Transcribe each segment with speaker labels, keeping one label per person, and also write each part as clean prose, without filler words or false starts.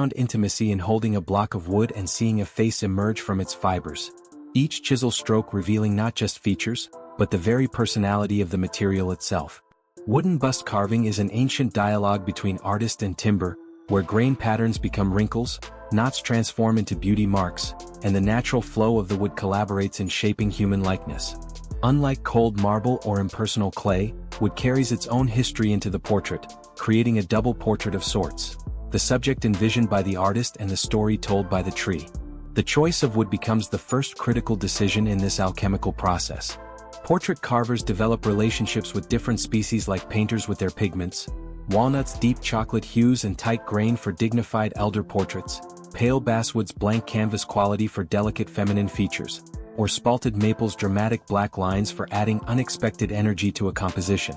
Speaker 1: found intimacy in holding a block of wood and seeing a face emerge from its fibers. Each chisel stroke revealing not just features, but the very personality of the material itself. Wooden bust carving is an ancient dialogue between artist and timber, where grain patterns become wrinkles, knots transform into beauty marks, and the natural flow of the wood collaborates in shaping human likeness. Unlike cold marble or impersonal clay, wood carries its own history into the portrait, creating a double portrait of sorts. The subject envisioned by the artist and the story told by the tree. The choice of wood becomes the first critical decision in this alchemical process. Portrait carvers develop relationships with different species like painters with their pigments, walnuts deep chocolate hues and tight grain for dignified elder portraits, pale basswood's blank canvas quality for delicate feminine features, or spalted maple's dramatic black lines for adding unexpected energy to a composition.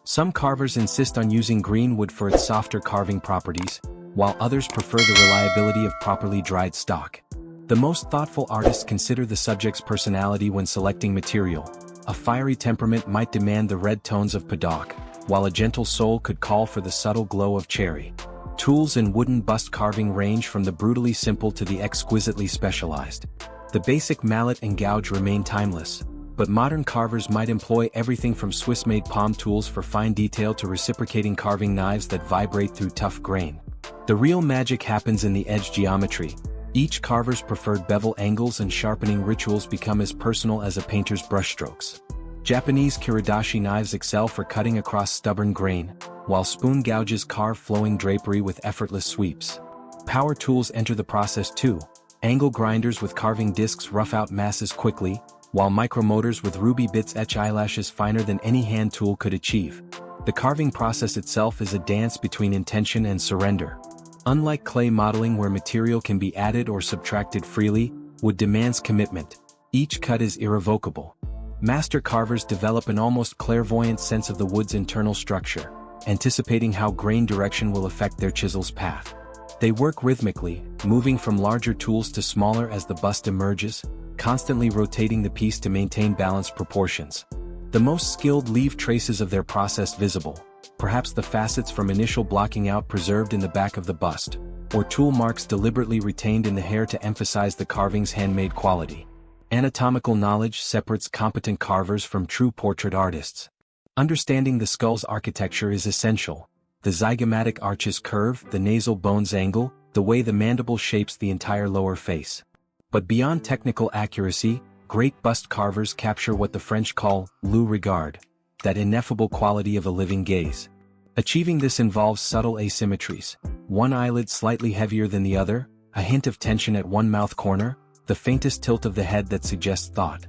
Speaker 1: Some carvers insist on using green wood for its softer carving properties, while others prefer the reliability of properly dried stock. The most thoughtful artists consider the subject's personality when selecting material. A fiery temperament might demand the red tones of paddock, while a gentle soul could call for the subtle glow of cherry. Tools in wooden bust carving range from the brutally simple to the exquisitely specialized. The basic mallet and gouge remain timeless, but modern carvers might employ everything from Swiss-made palm tools for fine detail to reciprocating carving knives that vibrate through tough grain. The real magic happens in the edge geometry. Each carver's preferred bevel angles and sharpening rituals become as personal as a painter's brushstrokes. Japanese kiridashi knives excel for cutting across stubborn grain, while spoon gouges carve flowing drapery with effortless sweeps. Power tools enter the process too. Angle grinders with carving discs rough out masses quickly, while micromotors with ruby bits etch eyelashes finer than any hand tool could achieve. The carving process itself is a dance between intention and surrender. Unlike clay modeling where material can be added or subtracted freely, wood demands commitment. Each cut is irrevocable. Master carvers develop an almost clairvoyant sense of the wood's internal structure, anticipating how grain direction will affect their chisel's path. They work rhythmically, moving from larger tools to smaller as the bust emerges, constantly rotating the piece to maintain balanced proportions. The most skilled leave traces of their process visible, perhaps the facets from initial blocking out preserved in the back of the bust, or tool marks deliberately retained in the hair to emphasize the carving's handmade quality. Anatomical knowledge separates competent carvers from true portrait artists. Understanding the skull's architecture is essential. The zygomatic arch's curve, the nasal bone's angle, the way the mandible shapes the entire lower face. But beyond technical accuracy, great bust carvers capture what the French call le regard, that ineffable quality of a living gaze. Achieving this involves subtle asymmetries, one eyelid slightly heavier than the other, a hint of tension at one mouth corner, the faintest tilt of the head that suggests thought.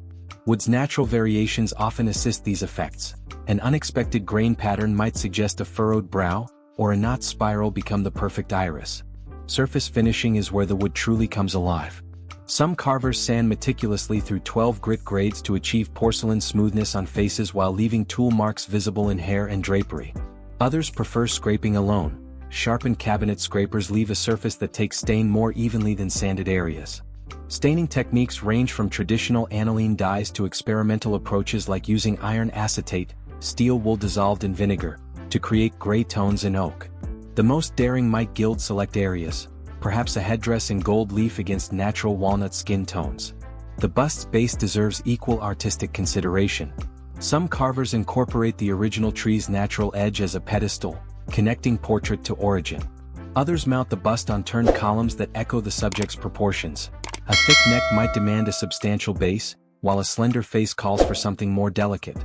Speaker 1: Wood's natural variations often assist these effects. An unexpected grain pattern might suggest a furrowed brow, or a knot spiral become the perfect iris. Surface finishing is where the wood truly comes alive. Some carvers sand meticulously through 12 grit grades to achieve porcelain smoothness on faces while leaving tool marks visible in hair and drapery. Others prefer scraping alone. Sharpened cabinet scrapers leave a surface that takes stain more evenly than sanded areas. Staining techniques range from traditional aniline dyes to experimental approaches like using iron acetate, steel wool dissolved in vinegar, to create gray tones in oak. The most daring might gild select areas, perhaps a headdress in gold leaf against natural walnut skin tones. The bust's base deserves equal artistic consideration. Some carvers incorporate the original tree's natural edge as a pedestal, connecting portrait to origin. Others mount the bust on turned columns that echo the subject's proportions. A thick neck might demand a substantial base, while a slender face calls for something more delicate.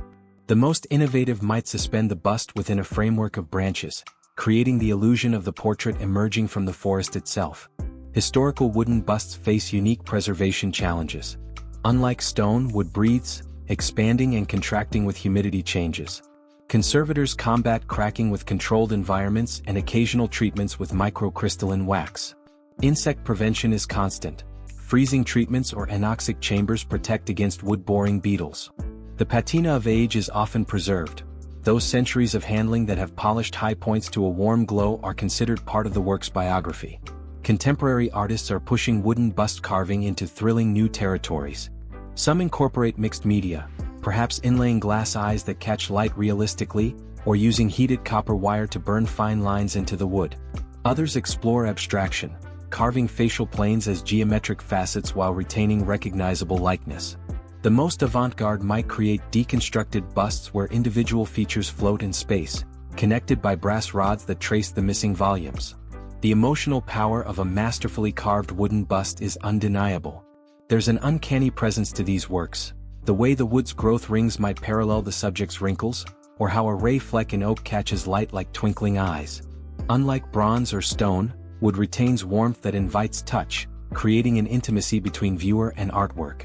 Speaker 1: The most innovative might suspend the bust within a framework of branches, creating the illusion of the portrait emerging from the forest itself. Historical wooden busts face unique preservation challenges. Unlike stone, wood breathes, expanding and contracting with humidity changes. Conservators combat cracking with controlled environments and occasional treatments with microcrystalline wax. Insect prevention is constant. Freezing treatments or anoxic chambers protect against wood-boring beetles. The patina of age is often preserved. Those centuries of handling that have polished high points to a warm glow are considered part of the work's biography. Contemporary artists are pushing wooden bust carving into thrilling new territories. Some incorporate mixed media, perhaps inlaying glass eyes that catch light realistically, or using heated copper wire to burn fine lines into the wood. Others explore abstraction, carving facial planes as geometric facets while retaining recognizable likeness. The most avant-garde might create deconstructed busts where individual features float in space, connected by brass rods that trace the missing volumes. The emotional power of a masterfully carved wooden bust is undeniable. There's an uncanny presence to these works, the way the wood's growth rings might parallel the subject's wrinkles, or how a ray fleck in oak catches light like twinkling eyes. Unlike bronze or stone, wood retains warmth that invites touch, creating an intimacy between viewer and artwork.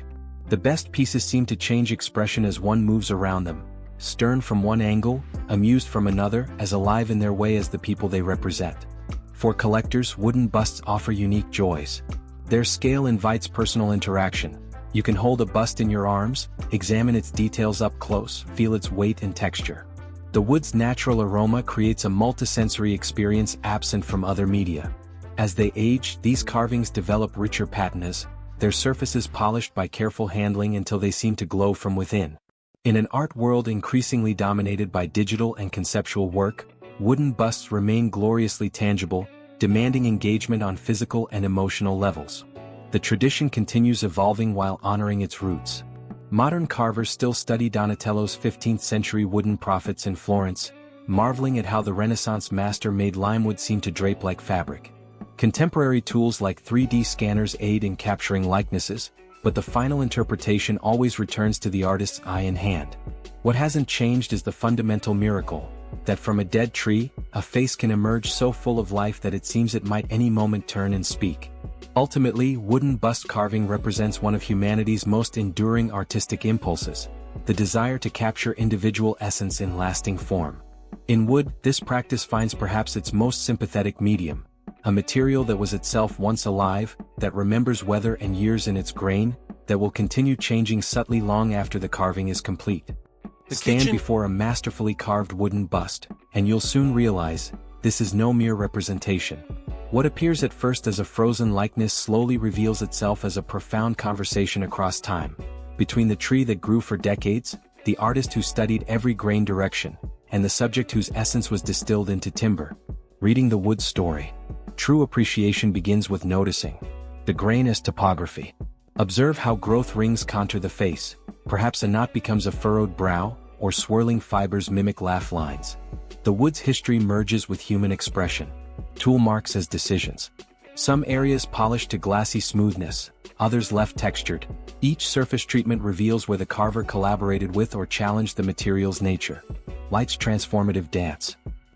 Speaker 1: The best pieces seem to change expression as one moves around them, stern from one angle, amused from another, as alive in their way as the people they represent. For collectors, wooden busts offer unique joys. Their scale invites personal interaction. You can hold a bust in your arms, examine its details up close, feel its weight and texture. The wood's natural aroma creates a multisensory experience absent from other media. As they age, these carvings develop richer patinas, their surfaces polished by careful handling until they seem to glow from within. In an art world increasingly dominated by digital and conceptual work, wooden busts remain gloriously tangible, demanding engagement on physical and emotional levels. The tradition continues evolving while honoring its roots. Modern carvers still study Donatello's 15th-century wooden prophets in Florence, marveling at how the Renaissance master made limewood seem to drape like fabric. Contemporary tools like 3D scanners aid in capturing likenesses, but the final interpretation always returns to the artist's eye and hand. What hasn't changed is the fundamental miracle, that from a dead tree, a face can emerge so full of life that it seems it might any moment turn and speak. Ultimately, wooden bust carving represents one of humanity's most enduring artistic impulses, the desire to capture individual essence in lasting form. In wood, this practice finds perhaps its most sympathetic medium, a material that was itself once alive, that remembers weather and years in its grain, that will continue changing subtly long after the carving is complete. Stand before a masterfully carved wooden bust, and you'll soon realize, this is no mere representation. What appears at first as a frozen likeness slowly reveals itself as a profound conversation across time, between the tree that grew for decades, the artist who studied every grain direction, and the subject whose essence was distilled into timber. Reading the wood story. True appreciation begins with noticing the grain as topography. Observe how growth rings contour the face, perhaps a knot becomes a furrowed brow, or swirling fibers mimic laugh lines. The wood's history merges with human expression. Tool marks as decisions. Some areas polished to glassy smoothness, others left textured. Each surface treatment reveals where the carver collaborated with or challenged the material's nature. Light's transformative dance.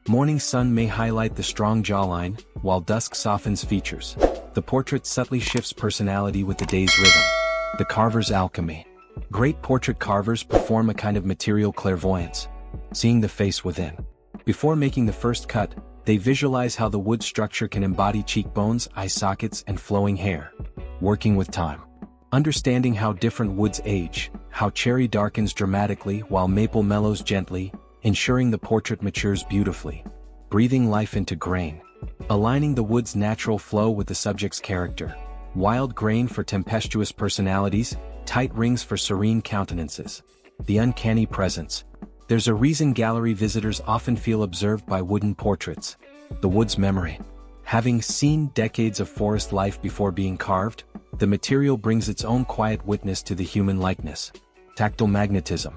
Speaker 1: Morning sun may highlight the strong jawline, while dusk softens features. The portrait subtly shifts personality with the day's rhythm. The carver's alchemy. Great portrait carvers perform a kind of material clairvoyance, seeing the face within. Before making the first cut, they visualize how the wood structure can embody cheekbones, eye sockets, and flowing hair. Working with time. Understanding how different woods age, how cherry darkens dramatically while maple mellows gently, ensuring the portrait matures beautifully. Breathing life into grain. Aligning the wood's natural flow with the subject's character. Wild grain for tempestuous personalities, tight rings for serene countenances. The uncanny presence. There's a reason gallery visitors often feel observed by wooden portraits. The wood's memory. Having seen decades of forest life before being carved, the material brings its own quiet witness to the human likeness. Tactile magnetism.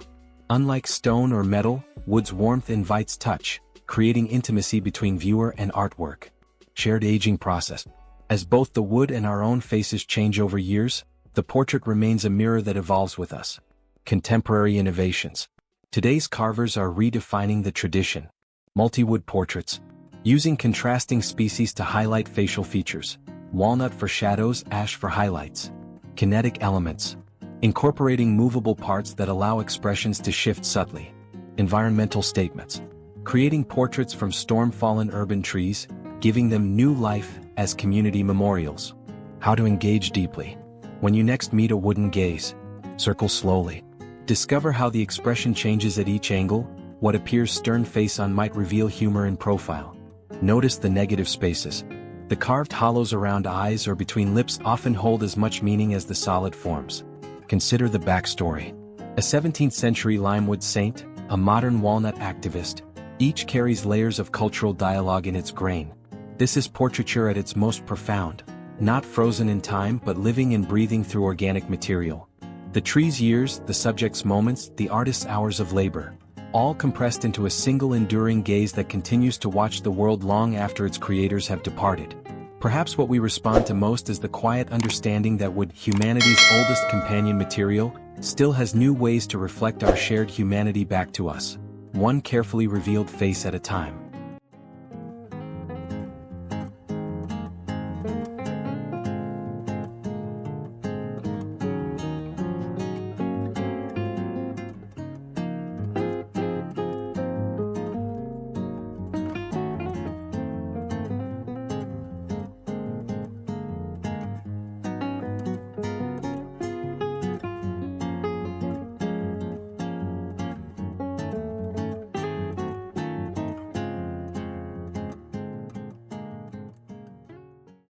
Speaker 1: Unlike stone or metal, wood's warmth invites touch, creating intimacy between viewer and artwork. Shared aging process. As both the wood and our own faces change over years, the portrait remains a mirror that evolves with us. Contemporary innovations. Today's carvers are redefining the tradition. Multi-wood portraits. Using contrasting species to highlight facial features. Walnut for shadows, ash for highlights. Kinetic elements. Incorporating movable parts that allow expressions to shift subtly. Environmental statements. Creating portraits from storm-fallen urban trees, giving them new life as community memorials. How to engage deeply. When you next meet a wooden gaze, circle slowly. Discover how the expression changes at each angle. What appears stern face on might reveal humor in profile. Notice the negative spaces. The carved hollows around eyes or between lips often hold as much meaning as the solid forms. Consider the backstory. A 17th-century limewood saint, a modern walnut activist, each carries layers of cultural dialogue in its grain. This is portraiture at its most profound. not frozen in time but living and breathing through organic material. The tree's years, the subject's moments, the artist's hours of labor, all compressed into a single enduring gaze that continues to watch the world long after its creators have departed. Perhaps what we respond to most is the quiet understanding that wood, humanity's oldest companion material, still has new ways to reflect our shared humanity back to us, one carefully revealed face at a time.